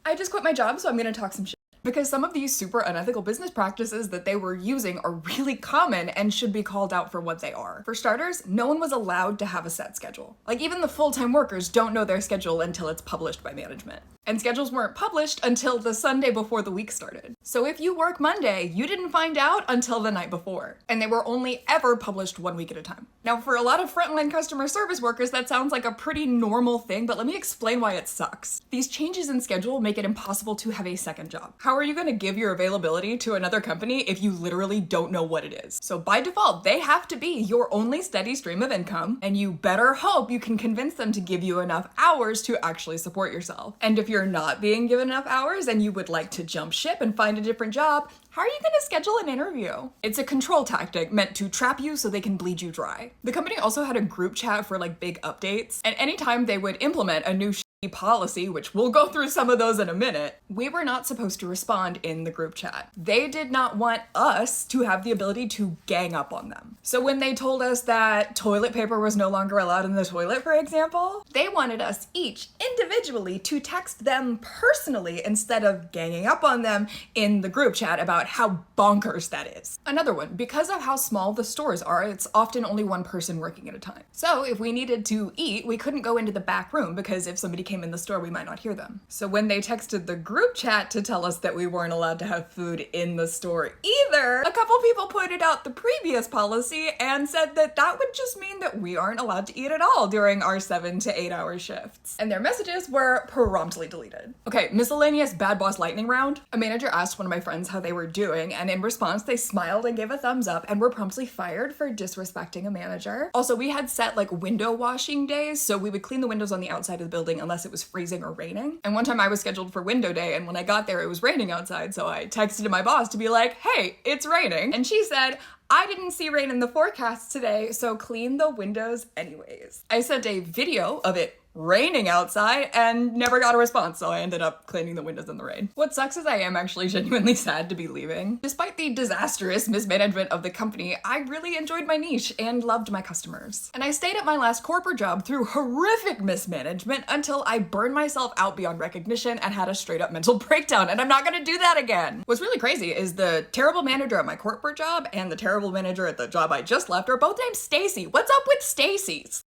I just quit my job, so I'm gonna talk some shit. Because some of these super unethical business practices that they were using are really common and should be called out for what they are. For starters, no one was allowed to have a set schedule. Like, even the full-time workers don't know their schedule until it's published by management. And schedules weren't published until the Sunday before the week started. So if you work Monday, you didn't find out until the night before. And they were only ever published 1 week at a time. Now, for a lot of frontline customer service workers, that sounds like a pretty normal thing, but let me explain why it sucks. These changes in schedule make it impossible to have a second job. How are you gonna give your availability to another company if you literally don't know what it is? So by default, they have to be your only steady stream of income, and you better hope you can convince them to give you enough hours to actually support yourself. And if you're not being given enough hours and you would like to jump ship and find a different job, how are you gonna schedule an interview? It's a control tactic meant to trap you so they can bleed you dry. The company also had a group chat for like big updates, and anytime they would implement a new policy, which we'll go through some of those in a minute, we were not supposed to respond in the group chat. They did not want us to have the ability to gang up on them. So when they told us that toilet paper was no longer allowed in the toilet, for example, they wanted us each individually to text them personally instead of ganging up on them in the group chat about how bonkers that is. Another one, because of how small the stores are, it's often only one person working at a time. So if we needed to eat, we couldn't go into the back room because if somebody came in the store, we might not hear them. So when they texted the group chat to tell us that we weren't allowed to have food in the store either, a couple people pointed out the previous policy and said that that would just mean that we aren't allowed to eat at all during our 7 to 8 hour shifts. And their messages were promptly deleted. Okay, miscellaneous bad boss lightning round. A manager asked one of my friends how they were doing, and in response, they smiled and gave a thumbs up and were promptly fired for disrespecting a manager. Also, we had set like window washing days, so we would clean the windows on the outside of the building unless it was freezing or raining. And one time I was scheduled for window day, and when I got there, it was raining outside, so I texted my boss to be like, hey, it's raining. And she said, I didn't see rain in the forecast today, so clean the windows anyways. I sent a video of it raining outside and never got a response, so I ended up cleaning the windows in the rain. What sucks is I am actually genuinely sad to be leaving. Despite the disastrous mismanagement of the company, I really enjoyed my niche and loved my customers. And I stayed at my last corporate job through horrific mismanagement until I burned myself out beyond recognition and had a straight up mental breakdown, and I'm not gonna do that again. What's really crazy is the terrible manager at my corporate job and the terrible manager at the job I just left are both named Stacy. What's up with Stacy's?